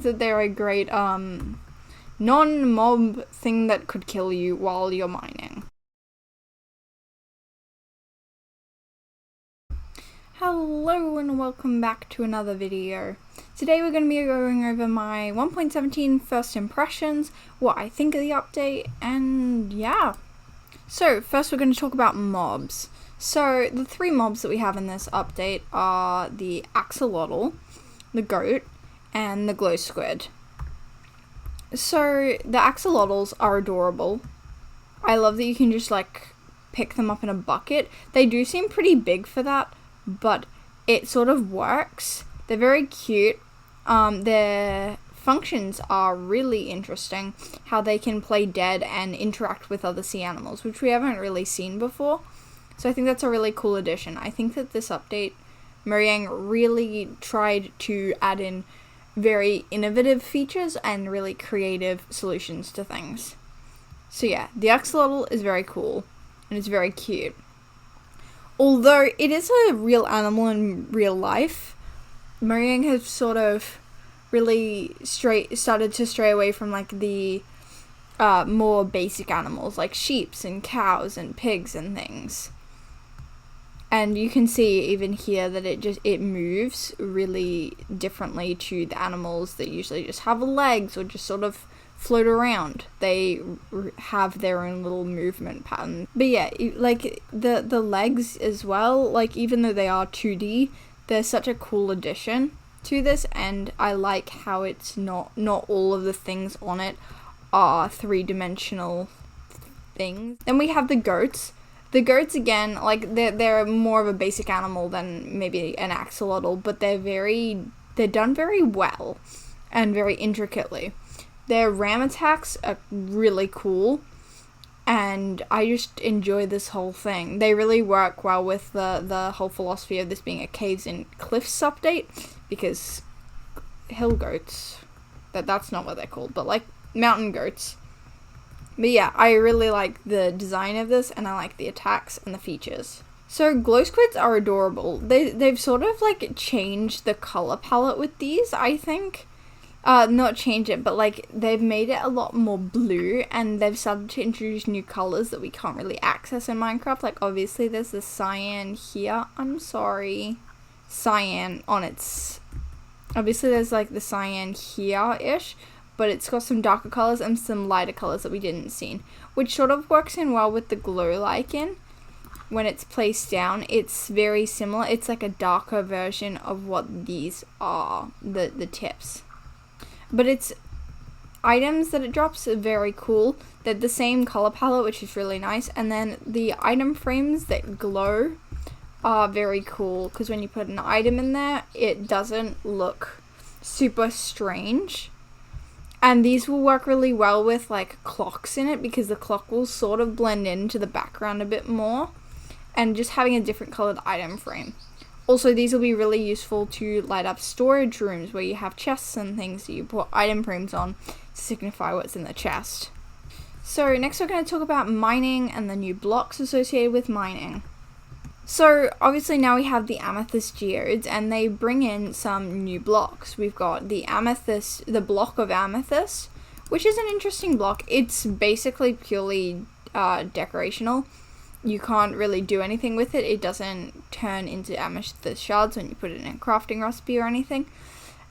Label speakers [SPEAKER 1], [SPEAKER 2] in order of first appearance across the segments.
[SPEAKER 1] that they're a great non-mob thing that could kill you while you're mining. Hello and welcome back to another video. Today we're going to be going over my 1.17 first impressions, what I think of the update, and yeah. So first we're going to talk about mobs. So the three mobs that we have in this update are the axolotl, the goat, and the glow squid. So the axolotls are adorable. I love that you can just like pick them up in a bucket. They do seem pretty big for that, but it sort of works. They're very cute. Their functions are really interesting. How they can play dead and interact with other sea animals, which we haven't really seen before. So I think that's a really cool addition. I think that this update, Mojang really tried to add in very innovative features and really creative solutions to things. So yeah, the axolotl is very cool and it's very cute. Although it is a real animal in real life, Mojang has sort of really started to stray away from like the more basic animals like sheep and cows and pigs and things. And you can see even here that it moves really differently to the animals that usually just have legs or just sort of float around. They have their own little movement pattern. But yeah, like the legs as well, like even though they are 2D, they're such a cool addition to this, and I like how it's not all of the things on it are three-dimensional things. Then we have the goats. The goats, again, like they're more of a basic animal than maybe an axolotl, but they're done very well and very intricately. Their ram attacks are really cool, and I just enjoy this whole thing. They really work well with the whole philosophy of this being a caves and cliffs update, because hill goats, that's not what they're called, but like mountain goats. But yeah, I really like the design of this, and I like the attacks and the features. So glow squids are adorable. They've sort of like changed the color palette with these, I think. Not change it, but like they've made it a lot more blue, and they've started to introduce new colors that we can't really access in Minecraft. Like obviously there's the cyan here. Cyan on its... Obviously there's like the cyan here-ish, but it's got some darker colors and some lighter colors that we didn't see, which sort of works in well with the glow lichen. When it's placed down, it's very similar. It's like a darker version of what these are, the tips. But its items that it drops are very cool. They're the same color palette, which is really nice. And then the item frames that glow are very cool, because when you put an item in there, it doesn't look super strange. And these will work really well with like clocks in it, because the clock will sort of blend into the background a bit more, and just having a different colored item frame. Also, these will be really useful to light up storage rooms where you have chests and things that you put item frames on to signify what's in the chest. So next we're going to talk about mining and the new blocks associated with mining. So obviously now we have the amethyst geodes, and they bring in some new blocks. We've got the amethyst, the block of amethyst, which is an interesting block. It's basically purely decorational. You can't really do anything with it. It doesn't turn into amethyst shards when you put it in a crafting recipe or anything.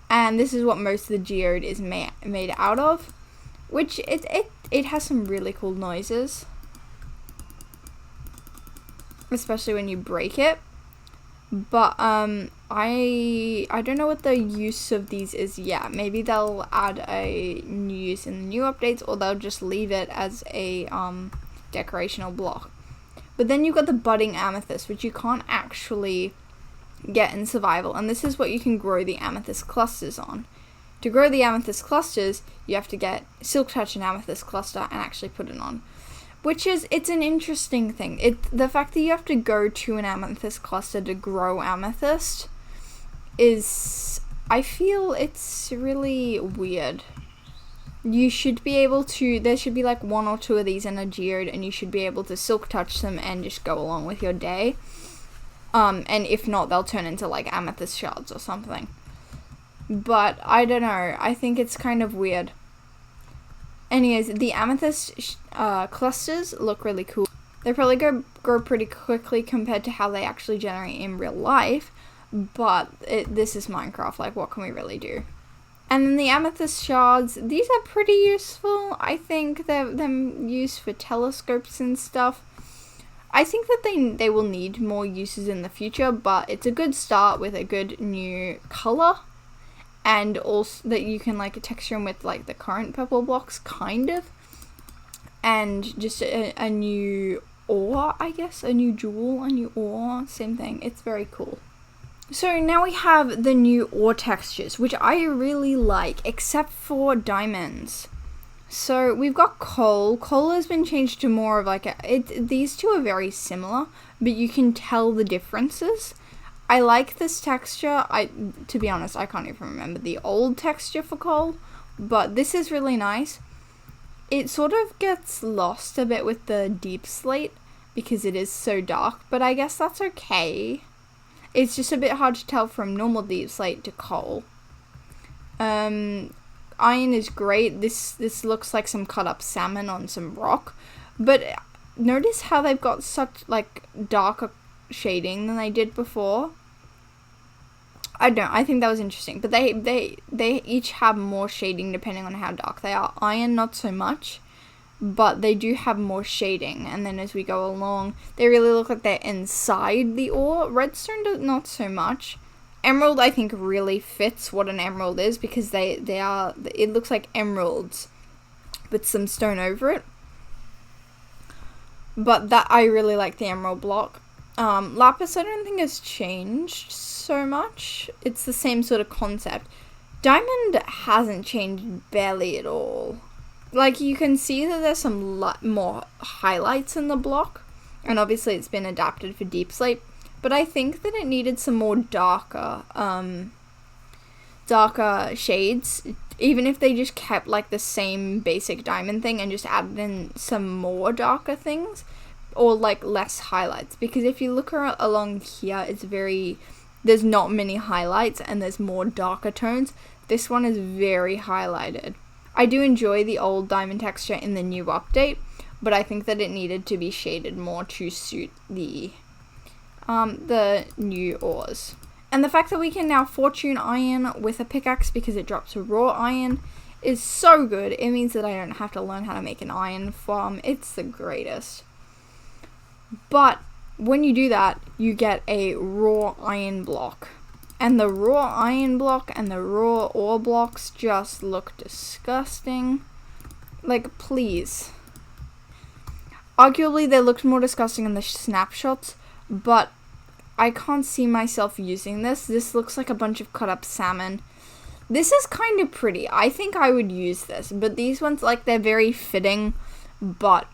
[SPEAKER 1] And this is what most of the geode is made out of, which it has some really cool noises, especially when you break it. But I don't know what the use of these is yet. Maybe they'll add a new use in the new updates, or they'll just leave it as a decorational block. But then you've got the budding amethyst, which you can't actually get in survival, and this is what you can grow the amethyst clusters on. To grow the amethyst clusters, you have to get silk touch an amethyst cluster and actually put it on. It's an interesting thing. The fact that you have to go to an amethyst cluster to grow amethyst is, I feel it's really weird. You should be able to, there should be like one or two of these in a geode, and you should be able to silk touch them and just go along with your day. And if not, they'll turn into like amethyst shards or something. but I don't know. I think it's kind of weird. Anyways, the amethyst clusters look really cool. They probably grow pretty quickly compared to how they actually generate in real life, but this is Minecraft, like what can we really do? And then the amethyst shards, these are pretty useful. I think they're used for telescopes and stuff. I think that they will need more uses in the future, but it's a good start with a good new color. And also that you can like texture them with like the current purple blocks, kind of. And just a new ore, I guess. A new jewel, a new ore, same thing. It's very cool. So now we have the new ore textures, which I really like, except for diamonds. So we've got coal. Coal has been changed to more of like these two are very similar, but you can tell the differences. I like this texture. To be honest, I can't even remember the old texture for coal, but this is really nice. It sort of gets lost a bit with the deep slate because it is so dark, but I guess that's okay. It's just a bit hard to tell from normal deep slate to coal. Iron is great. This looks like some cut up salmon on some rock, but notice how they've got such like darker shading than they did before. I don't know, I think that was interesting, but they each have more shading depending on how dark they are. Iron, not so much, but they do have more shading, and then as we go along, they really look like they're inside the ore. Redstone, not so much. Emerald, I think, really fits what an emerald is, because they are, it looks like emeralds with some stone over it. But that, I really like the emerald block. Lapis, I don't think has changed so much. It's the same sort of concept. Diamond hasn't changed barely at all. Like, you can see that there's some more highlights in the block, and obviously it's been adapted for deep slate, but I think that it needed some more darker shades, even if they just kept like the same basic diamond thing and just added in some more darker things, or like less highlights, because if you look along here, there's not many highlights and there's more darker tones. This one is very highlighted. I do enjoy the old diamond texture in the new update, but I think that it needed to be shaded more to suit the new ores. And the fact that we can now fortune iron with a pickaxe because it drops a raw iron is so good. It means that I don't have to learn how to make an iron farm. It's the greatest. But when you do that, you get a raw iron block. And the raw iron block and the raw ore blocks just look disgusting. Like, please. Arguably, they looked more disgusting in the snapshots, but I can't see myself using this. This looks like a bunch of cut up salmon. This is kind of pretty. I think I would use this, but these ones, like, they're very fitting, but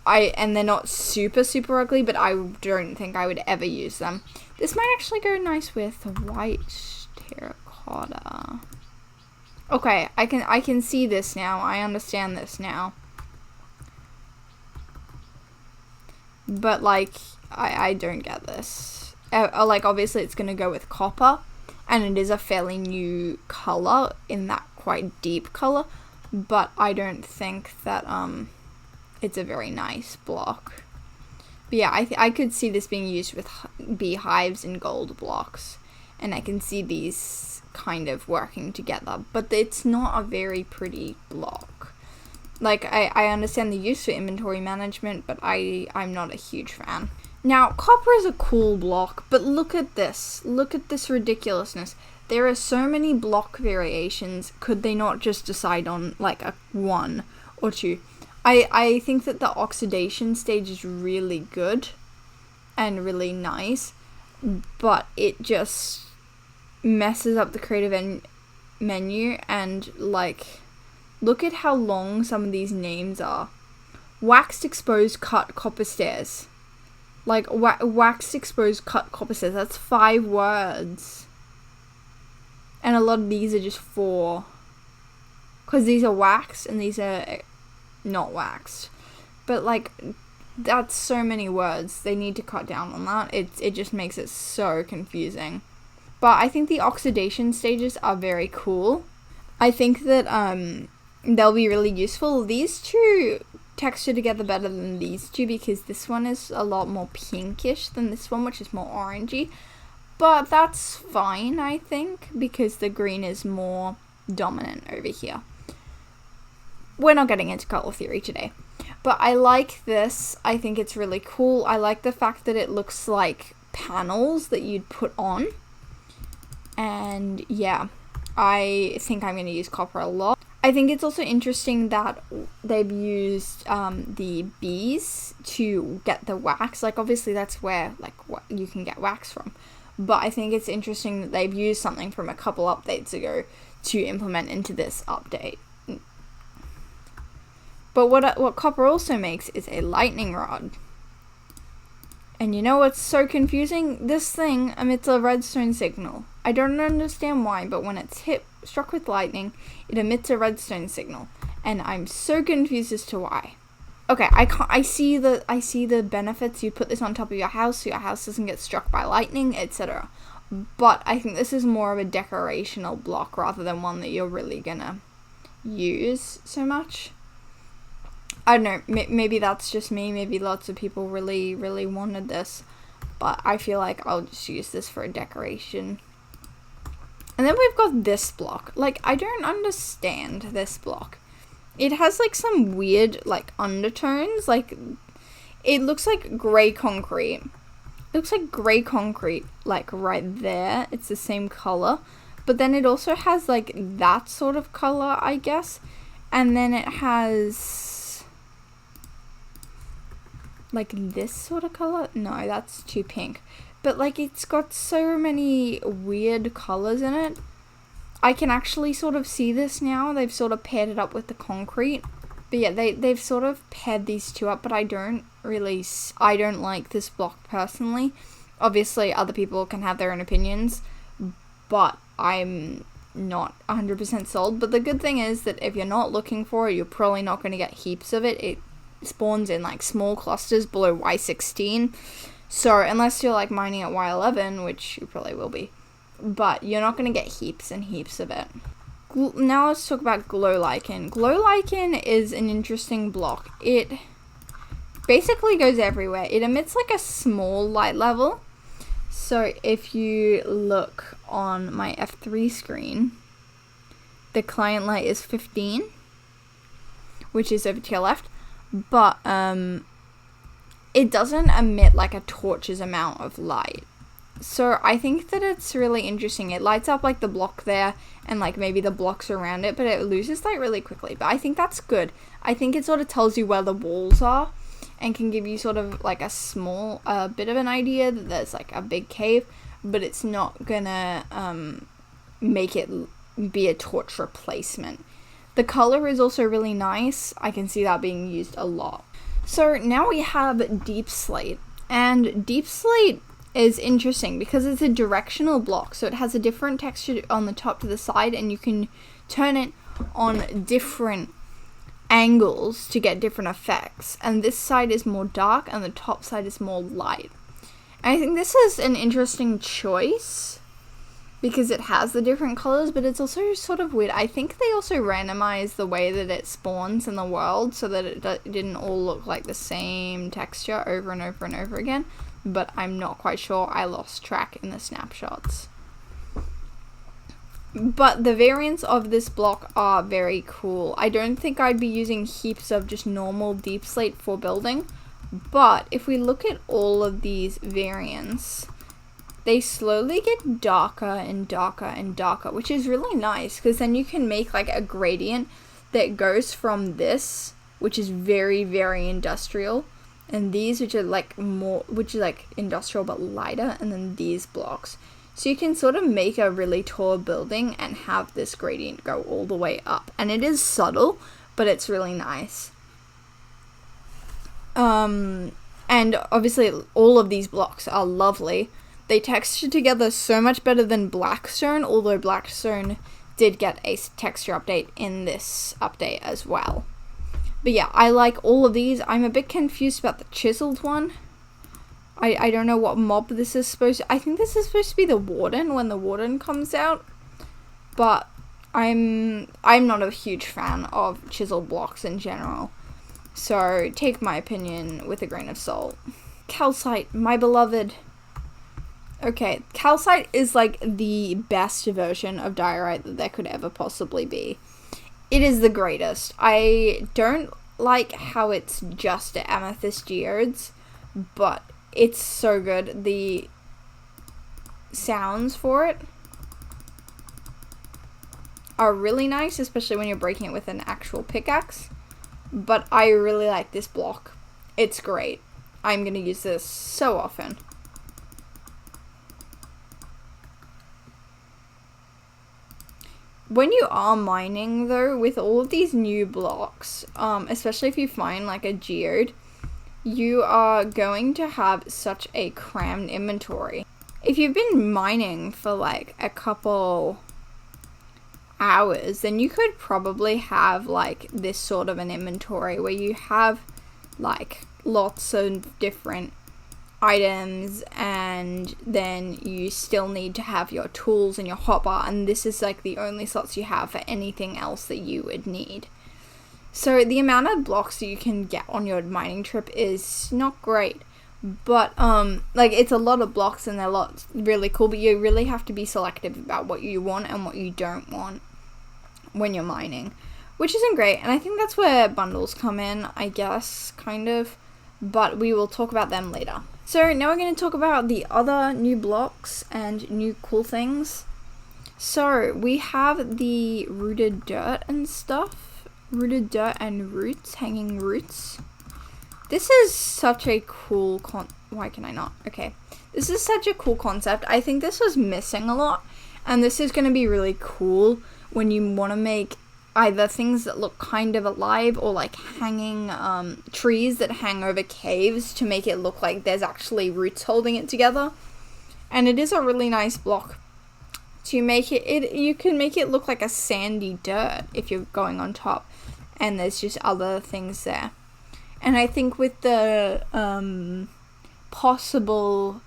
[SPEAKER 1] and they're not super, super ugly, but I don't think I would ever use them. This might actually go nice with white terracotta. Okay, I can see this now. I understand this now. But, like, I don't get this. Like, obviously it's going to go with copper, and it is a fairly new color in that quite deep color, but I don't think that, it's a very nice block. But yeah, I could see this being used with beehives and gold blocks, and I can see these kind of working together, but it's not a very pretty block. Like, I understand the use for inventory management, but I'm not a huge fan. Now, copper is a cool block, but look at this. Look at this ridiculousness. There are so many block variations. Could they not just decide on, like, a 1 or 2? I think that the oxidation stage is really good and really nice, but it just messes up the creative menu, and, like, look at how long some of these names are. Waxed exposed cut copper stairs. Like, waxed exposed cut copper stairs. That's 5 words. And a lot of these are just 4. Because these are waxed and these are not waxed. But, like, that's so many words. They need to cut down on that. It just makes it so confusing. But I think the oxidation stages are very cool. I think that they'll be really useful. These two texture together better than these two because this one is a lot more pinkish than this one, which is more orangey. But that's fine, I think, because the green is more dominant over here. We're not getting into color theory today. But I like this. I think it's really cool. I like the fact that it looks like panels that you'd put on. And yeah, I think I'm going to use copper a lot. I think it's also interesting that they've used the bees to get the wax. Like, obviously that's where what you can get wax from. But I think it's interesting that they've used something from a couple updates ago to implement into this update. But what copper also makes is a lightning rod. And you know what's so confusing? This thing emits a redstone signal. I don't understand why, but when it's struck with lightning, it emits a redstone signal. And I'm so confused as to why. Okay, I see the benefits. You put this on top of your house so your house doesn't get struck by lightning, etc. But I think this is more of a decorational block rather than one that you're really gonna use so much. I don't know, maybe that's just me, maybe lots of people really, really wanted this, but I feel like I'll just use this for a decoration. And then we've got this block. Like, I don't understand this block. It has, like, some weird, like, undertones, like, it looks like grey concrete. It looks like grey concrete, like, right there. It's the same colour, but then it also has, like, that sort of colour, I guess, and then it has like this sort of color. No, that's too pink. But like, it's got so many weird colors in it. I can actually sort of see this now. They've sort of paired it up with the concrete. But yeah, they've sort of paired these two up, but I don't like this block personally. Obviously, other people can have their own opinions, but I'm not 100% sold. But the good thing is that if you're not looking for it, you're probably not going to get heaps of it. It spawns in like small clusters below Y16, so unless you're like mining at Y11, which you probably will be, but you're not going to get heaps and heaps of it. Now let's talk about glow lichen. Glow lichen is an interesting block. It basically goes everywhere. It emits like a small light level, so if you look on my F3 screen, the client light is 15, which is over to your left. But it doesn't emit like a torch's amount of light. So I think that it's really interesting. It lights up like the block there and like maybe the blocks around it, but it loses light really quickly. But I think that's good. I think it sort of tells you where the walls are and can give you sort of like a small bit of an idea that there's like a big cave, but it's not gonna make it be a torch replacement. The color is also really nice. I can see that being used a lot. So now we have deep slate. And deep slate is interesting because it's a directional block. So it has a different texture on the top to the side, and you can turn it on different angles to get different effects. And this side is more dark and the top side is more light. And I think this is an interesting choice because it has the different colors, but it's also sort of weird. I think they also randomized the way that it spawns in the world so that it didn't all look like the same texture over and over and over again, but I'm not quite sure. I lost track in the snapshots. But the variants of this block are very cool. I don't think I'd be using heaps of just normal deep slate for building, but if we look at all of these variants, they slowly get darker and darker and darker, which is really nice because then you can make like a gradient that goes from this, which is very, very industrial, and these which are like more, which is like industrial but lighter, and then these blocks. So you can sort of make a really tall building and have this gradient go all the way up. And it is subtle, but it's really nice. And obviously all of these blocks are lovely. They texture together so much better than Blackstone, although Blackstone did get a texture update in this update as well. But yeah, I like all of these. I'm a bit confused about the chiseled one. I don't know what mob this is supposed to... I think this is supposed to be the warden when the warden comes out. But I'm not a huge fan of chisel blocks in general. So take my opinion with a grain of salt. Calcite, my beloved. Okay, calcite is like the best version of diorite that there could ever possibly be. It is the greatest. I don't like how it's just amethyst geodes, but it's so good. The sounds for it are really nice, especially when you're breaking it with an actual pickaxe. But I really like this block. It's great. I'm going to use this so often. When you are mining, though, with all of these new blocks, especially if you find like a geode, you are going to have such a crammed inventory. If you've been mining for like a couple hours, then you could probably have like this sort of an inventory where you have like lots of different items, and then you still need to have your tools and your hotbar, and this is like the only slots you have for anything else that you would need. So the amount of blocks that you can get on your mining trip is not great, but like it's a lot of blocks and they're lots really cool, but you really have to be selective about what you want and what you don't want when you're mining, which isn't great. And I think that's where bundles come in, I guess, kind of, but we will talk about them later. So now we're going to talk about the other new blocks and new cool things. So we have the rooted dirt and stuff. Rooted dirt and roots, hanging roots. This is such a cool why can I not? Okay. This is such a cool concept. I think this was missing a lot, and this is going to be really cool when you want to make either things that look kind of alive or like hanging trees that hang over caves to make it look like there's actually roots holding it together. And it is a really nice block to make it you can make it look like a sandy dirt if you're going on top, and there's just other things there. And I think with the possible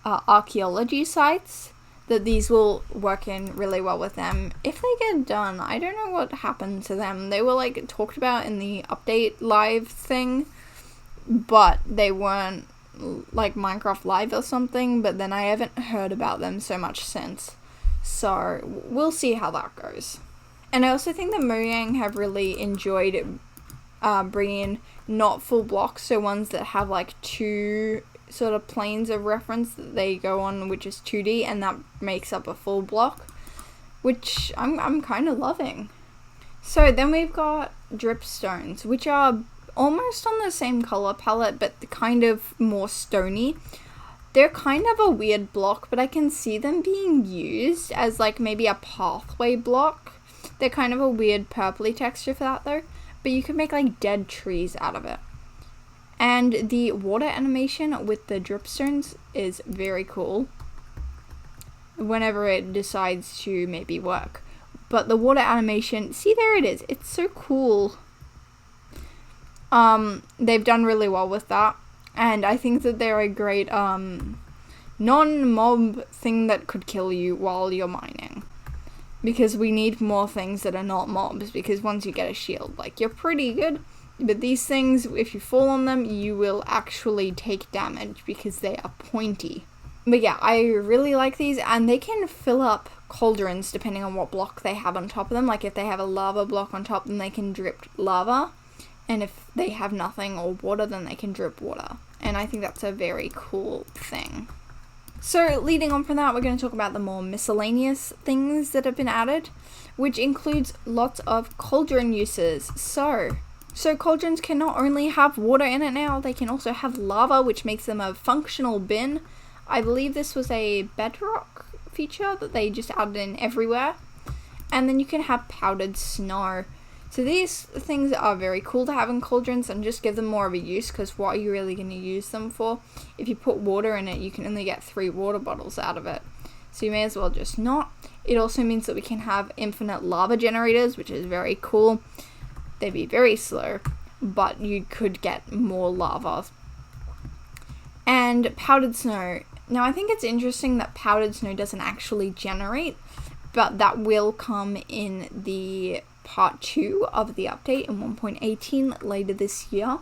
[SPEAKER 1] archaeology sites, that these will work in really well with them if they get done. I don't know what happened to them. They were like talked about in the update live thing, but they weren't like Minecraft Live or something, but then I haven't heard about them so much since. So we'll see how that goes. And I also think that Mojang have really enjoyed bringing in not full blocks, so ones that have like two sort of planes of reference that they go on, which is 2D, and that makes up a full block, which I'm kind of loving. So then we've got dripstones, which are almost on the same color palette, but kind of more stony. They're kind of a weird block, but I can see them being used as like maybe a pathway block. They're kind of a weird purpley texture for that though, but you can make like dead trees out of it. And the water animation with the dripstones is very cool whenever it decides to maybe work. But the water animation, see, there it is. It's so cool. They've done really well with that. And I think that they're a great non-mob thing that could kill you while you're mining. Because we need more things that are not mobs, because once you get a shield, like, you're pretty good. But these things, if you fall on them, you will actually take damage because they are pointy. But yeah, I really like these, and they can fill up cauldrons depending on what block they have on top of them. Like if they have a lava block on top, then they can drip lava. And if they have nothing or water, then they can drip water. And I think that's a very cool thing. So leading on from that, we're going to talk about the more miscellaneous things that have been added, which includes lots of cauldron uses. So cauldrons can not only have water in it now, they can also have lava, which makes them a functional bin. I believe this was a bedrock feature that they just added in everywhere. And then you can have powdered snow. So these things are very cool to have in cauldrons, and just give them more of a use, because what are you really going to use them for? If you put water in it, you can only get 3 water bottles out of it. So you may as well just not. It also means that we can have infinite lava generators, which is very cool. They'd be very slow, but you could get more lava. And And powdered snow. Now I think it's interesting that powdered snow doesn't actually generate, but that will come in the part 2 of the update in 1.18 later this year.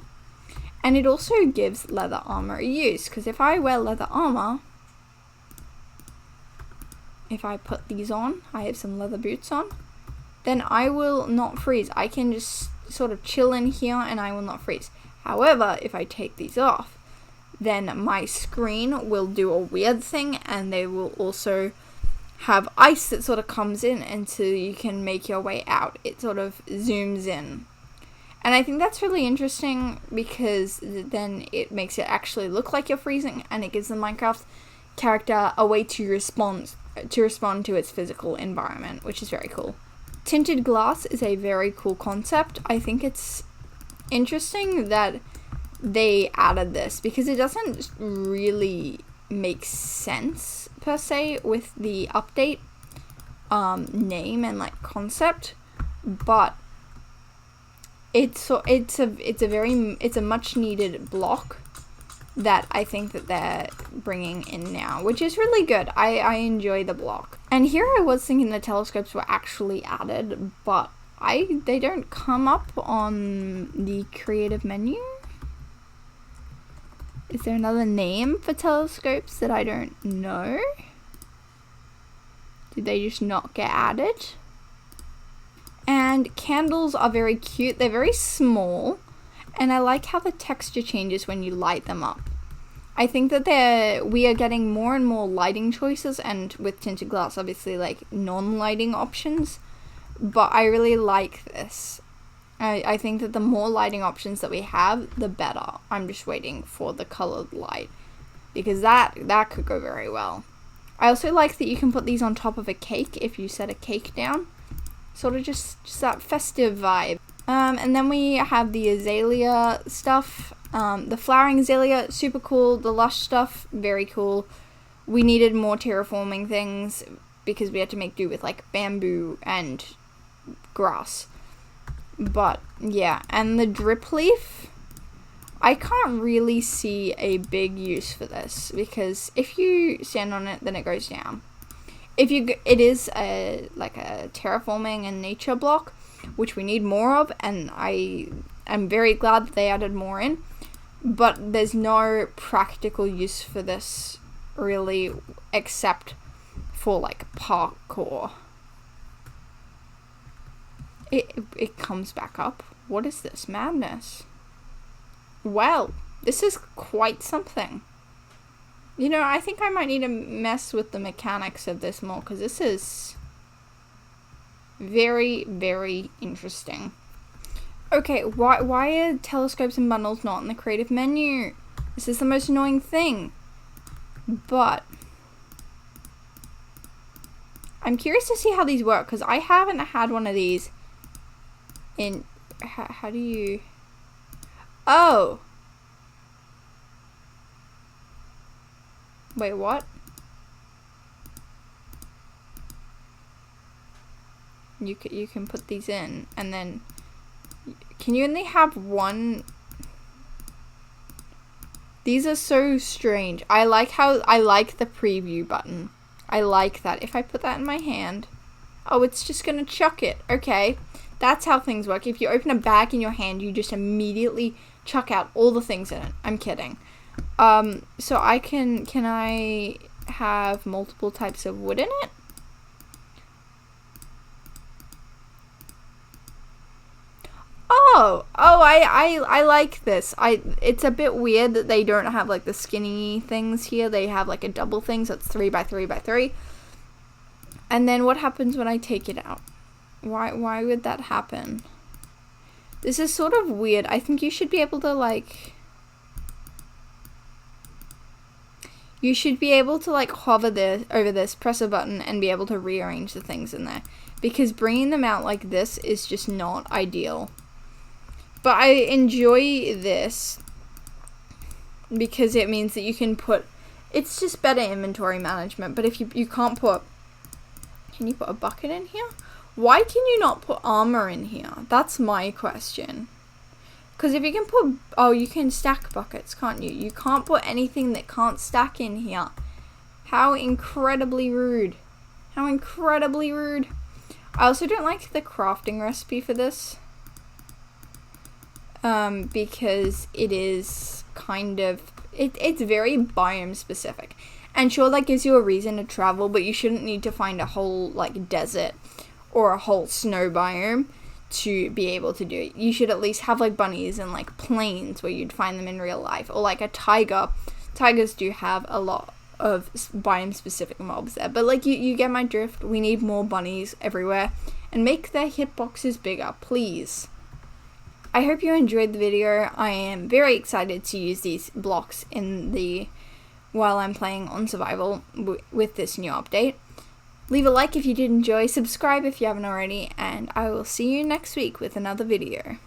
[SPEAKER 1] And it also gives leather armor a use, because if I wear leather armor, if I put these on, I have some leather boots on, then I will not freeze. I can just sort of chill in here and I will not freeze. However, if I take these off, then my screen will do a weird thing, and they will also have ice that sort of comes in until you can make your way out. It sort of zooms in. And I think that's really interesting, because then it makes it actually look like you're freezing, and it gives the Minecraft character a way to respond to its physical environment, which is very cool. Tinted glass is a very cool concept. I think it's interesting that they added this, because it doesn't really make sense per se with the update name and like concept, but it's a much needed block that I think that they're bringing in now, which is really good. I enjoy the block. And here I was thinking the telescopes were actually added, but they don't come up on the creative menu. Is there another name for telescopes that I don't know? Did they just not get added? And candles are very cute. They're very small, and I like how the texture changes when you light them up. I think that we are getting more and more lighting choices, and with tinted glass, obviously, like non-lighting options. But I really like this. I think that the more lighting options that we have, the better. I'm just waiting for the colored light, because that could go very well. I also like that you can put these on top of a cake if you set a cake down. Sort of just that festive vibe. And then we have the azalea stuff. The flowering azalea, super cool. The lush stuff, very cool. We needed more terraforming things because we had to make do with like bamboo and grass. But yeah, and the drip leaf, I can't really see a big use for this, because if you stand on it, then it goes down. It is like a terraforming and nature block, which we need more of, and I'm very glad that they added more in, but there's no practical use for this really, except for like parkour. It comes back up. What is this madness? Well, this is quite something. You know, I think I might need to mess with the mechanics of this more, because this is very, very interesting. Okay, why are telescopes and bundles not in the creative menu? This is the most annoying thing. But I'm curious to see how these work, because I haven't had one of these in... How do you... Oh! Wait, what? You can put these in, and then... Can you only have one? These are so strange. I like the preview button. I like that. If I put that in my hand... Oh, it's just gonna chuck it. Okay. That's how things work. If you open a bag in your hand, you just immediately chuck out all the things in it. I'm kidding. So can I have multiple types of wood in it? I like this. It's a bit weird that they don't have like the skinny things here. They have like a double thing, so it's 3 by 3 by 3. And then what happens when I take it out? Why would that happen? This is sort of weird. I think you should be able to like... You should be able to like hover over this, press a button, and be able to rearrange the things in there. Because bringing them out like this is just not ideal. But I enjoy this because it means that you can put... It's just better inventory management. But if you can't put... Can you put a bucket in here? Why can you not put armor in here? That's my question. Because if you can put... Oh, you can stack buckets, can't you? You can't put anything that can't stack in here. How incredibly rude. How incredibly rude. I also don't like the crafting recipe for this. Because it is kind of... It's very biome specific. And sure, that gives you a reason to travel, but you shouldn't need to find a whole, like, desert or a whole snow biome to be able to do it. You should at least have, like, bunnies and, like, plains where you'd find them in real life. Or, like, a tiger. Tigers do have a lot of biome-specific mobs there. But, like, you get my drift. We need more bunnies everywhere. And make their hitboxes bigger, please. I hope you enjoyed the video. I am very excited to use these blocks while I'm playing on survival with this new update. Leave a like if you did enjoy, subscribe if you haven't already, and I will see you next week with another video.